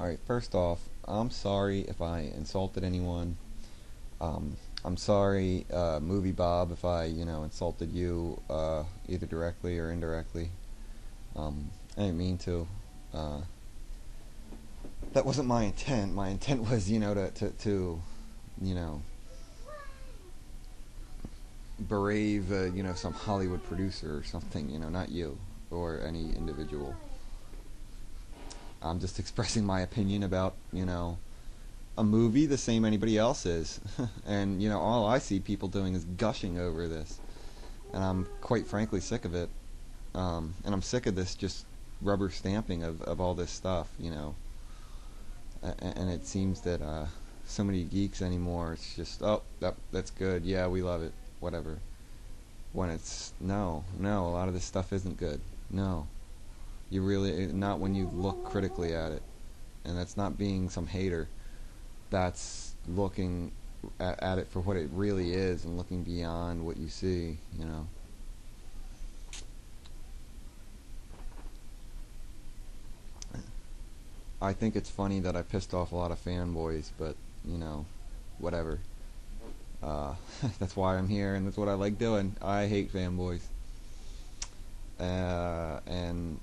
Alright, first off, I'm sorry if I insulted anyone. I'm sorry, Moviebob, if I, insulted you, either directly or indirectly. I didn't mean to. Uh, that wasn't my intent. My intent was, to you know, berave, some Hollywood producer or something, not you or any individual. I'm just expressing my opinion about, a movie the same anybody else is. And, all I see people doing is gushing over this. And I'm quite frankly sick of it. And I'm sick of this just rubber stamping of all this stuff, And it seems that so many geeks anymore, it's just, oh, that's good. Yeah, we love it. Whatever. When it's, no, a lot of this stuff isn't good. No. You really, not when you look critically at it. And that's not being some hater. That's looking at it for what it really is and looking beyond what you see, I think it's funny that I pissed off a lot of fanboys, but, whatever. That's why I'm here, and that's what I like doing. I hate fanboys. And,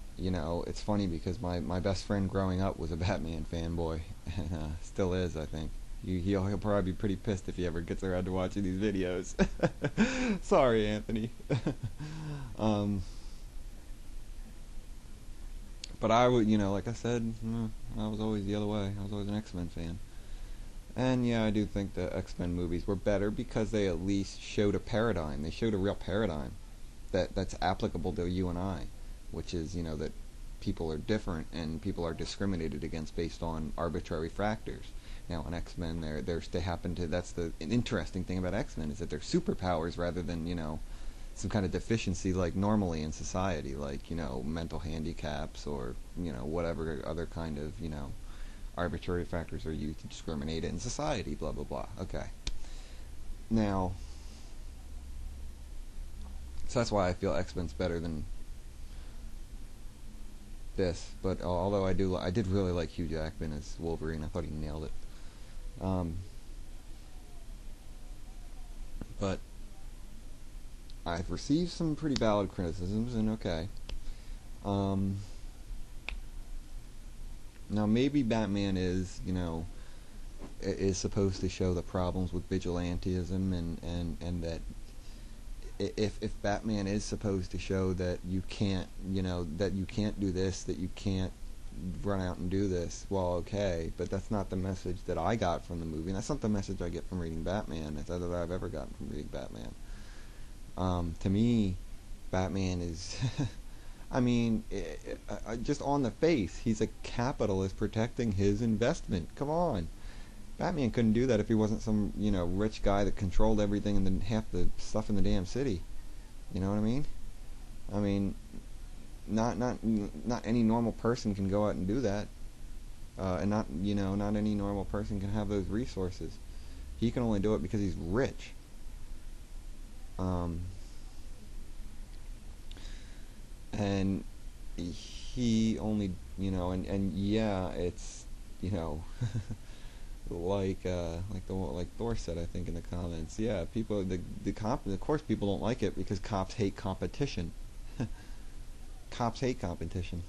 it's funny because my best friend growing up was a Batman fanboy, and still is, I think. He'll probably be pretty pissed if he ever gets around to watching these videos. Sorry, Anthony. But I would, like I said, I was always the other way. I was always an X-Men fan. And yeah, I do think the X-Men movies were better because they at least showed a paradigm. They showed a real paradigm that's applicable to you and I, which is, that people are different and people are discriminated against based on arbitrary factors. Now, in X-Men, they happen to. That's the interesting thing about X-Men is that they're superpowers rather than some kind of deficiency like normally in society, like mental handicaps or whatever other kind of arbitrary factors are used to discriminate in society. Blah blah blah. Okay. Now, so that's why I feel X-Men's better than this. But although I did really like Hugh Jackman as Wolverine. I thought he nailed it. But I've received some pretty valid criticisms, and okay. Now maybe Batman is supposed to show the problems with vigilantism, and that if Batman is supposed to show that you can't do this, that you can't run out and do this, well, okay, but that's not the message that I got from the movie, and that's not the message I get from reading Batman, that I've ever gotten from reading Batman. To me, Batman is, I mean, just on the face, he's a capitalist protecting his investment. Come on. Batman couldn't do that if he wasn't some, rich guy that controlled everything and then half the stuff in the damn city. You know what I mean? I mean, not any normal person can go out and do that. And not any normal person can have those resources. He can only do it because he's rich. And he only, and yeah, it's, like Thor said, I think in the comments. Yeah, people, of course, people don't like it because cops hate competition. Cops hate competition.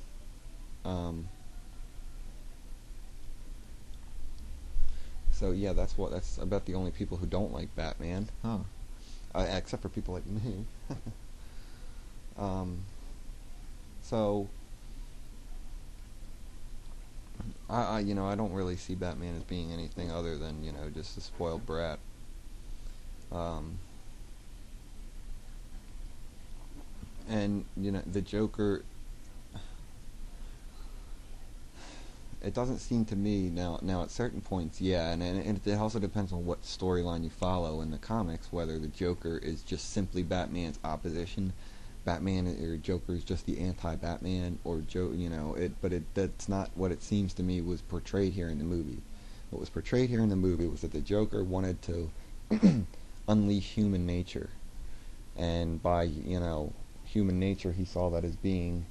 So yeah, that's about the only people who don't like Batman, huh? Except for people like me. So I don't really see Batman as being anything other than just a spoiled brat. And the Joker. It doesn't seem to me now at certain points, yeah, and it also depends on what storyline you follow in the comics, whether the Joker is just simply Batman's opposition, Batman or Joker is just the anti-Batman, or that's not what it seems to me was portrayed here in the movie. What was portrayed here in the movie was that the Joker wanted to unleash human nature, and by human nature he saw that as being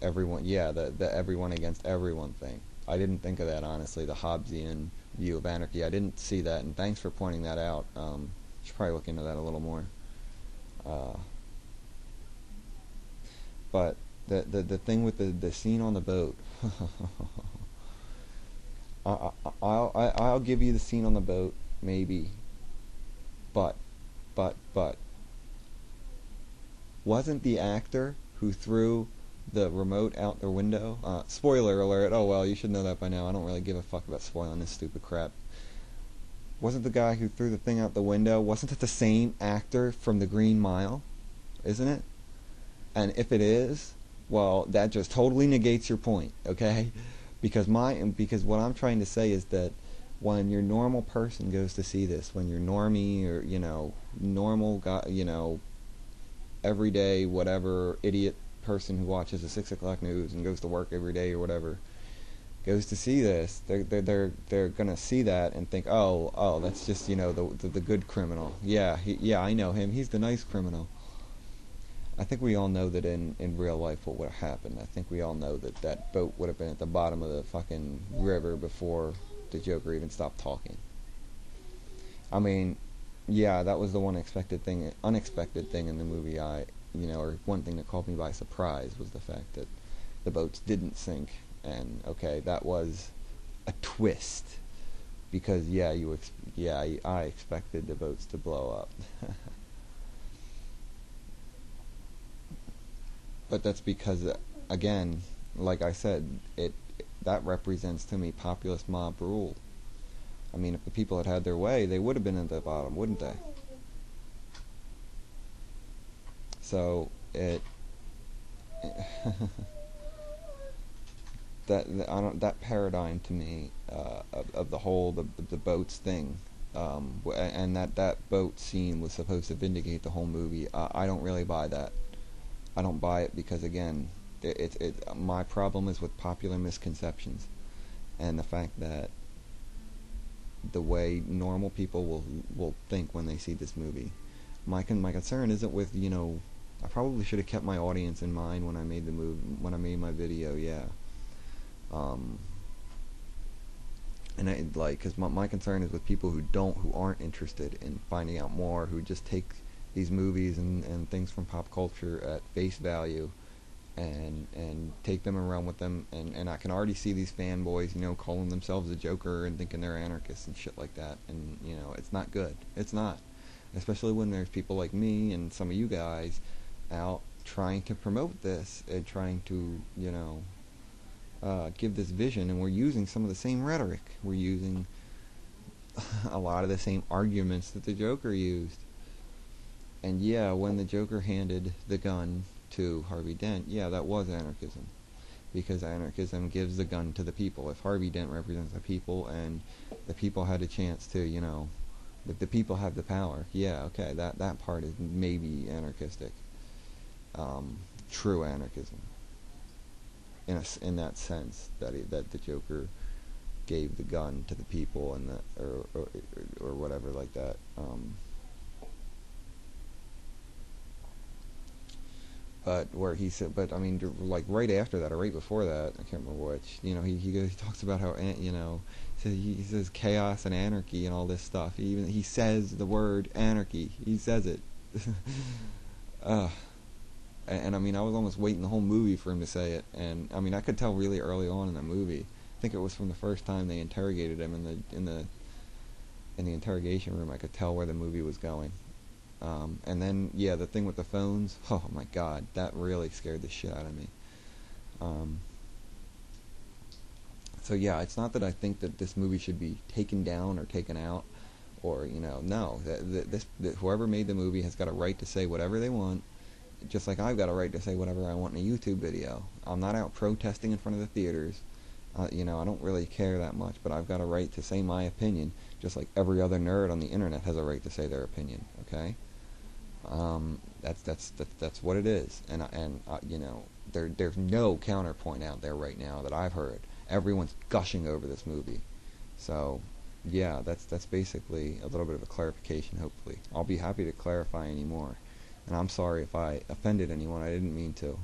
everyone, yeah, the everyone against everyone thing. I didn't think of that, honestly, the Hobbesian view of anarchy. I didn't see that, and thanks for pointing that out. Should probably look into that a little more. Uh, but the thing with the scene on the boat, I'll give you the scene on the boat, maybe, but but wasn't the actor who threw the remote out the window? Spoiler alert. Oh well, you should know that by now. I don't really give a fuck about spoiling this stupid crap. Wasn't the guy who threw the thing out the window? Wasn't it the same actor from The Green Mile? Isn't it? And if it is, well, that just totally negates your point, okay? Because what I'm trying to say is that when your normal person goes to see this, when your normie or normal guy, everyday whatever idiot person who watches the 6 o'clock news and goes to work every day or whatever goes to see this, they're gonna see that and think, oh, that's just the good criminal. Yeah, I know him. He's the nice criminal. I think we all know that in real life what would have happened. I think we all know that that boat would have been at the bottom of the fucking river before the Joker even stopped talking. I mean, yeah, that was the one unexpected thing in the movie. Or one thing that caught me by surprise was the fact that the boats didn't sink. And okay, that was a twist because I expected the boats to blow up. But that's because, again, like I said, that represents to me populist mob rule. I mean, if the people had had their way, they would have been at the bottom, wouldn't they? So that paradigm to me of the whole the boats thing, and that boat scene was supposed to vindicate the whole movie. I don't really buy that. I don't buy it because, again, my problem is with popular misconceptions and the fact that the way normal people will think when they see this movie. My concern isn't with I probably should have kept my audience in mind when I made when I made my video. Yeah. And because my concern is with people who aren't interested in finding out more, who just take these movies and things from pop culture at face value and take them and run with them, and I can already see these fanboys calling themselves a Joker and thinking they're anarchists and shit like that, and it's not good. It's not, especially when there's people like me and some of you guys out trying to promote this and trying to give this vision, and we're using some of the same rhetoric. We're using a lot of the same arguments that the Joker used. And yeah, when the Joker handed the gun to Harvey Dent, yeah, that was anarchism. Because anarchism gives the gun to the people. If Harvey Dent represents the people and the people had a chance to, the people have the power, yeah, okay, that part is maybe anarchistic. True anarchism. In that sense, that the Joker gave the gun to the people and or whatever like that. But where he said, but I mean, like right after that or right before that, I can't remember which. He talks about how he says chaos and anarchy and all this stuff. He says the word anarchy. He says it. And I mean, I was almost waiting the whole movie for him to say it. And I mean, I could tell really early on in the movie. I think it was from the first time they interrogated him in the interrogation room. I could tell where the movie was going. And then, yeah, the thing with the phones, oh my god, that really scared the shit out of me. So yeah, it's not that I think that this movie should be taken down or taken out, or, no. Whoever made the movie has got a right to say whatever they want, just like I've got a right to say whatever I want in a YouTube video. I'm not out protesting in front of the theaters. I don't really care that much, but I've got a right to say my opinion, just like every other nerd on the internet has a right to say their opinion, okay? That's what it is, and there's no counterpoint out there right now that I've heard. Everyone's gushing over this movie, so yeah, that's basically a little bit of a clarification. Hopefully, I'll be happy to clarify any more, and I'm sorry if I offended anyone. I didn't mean to.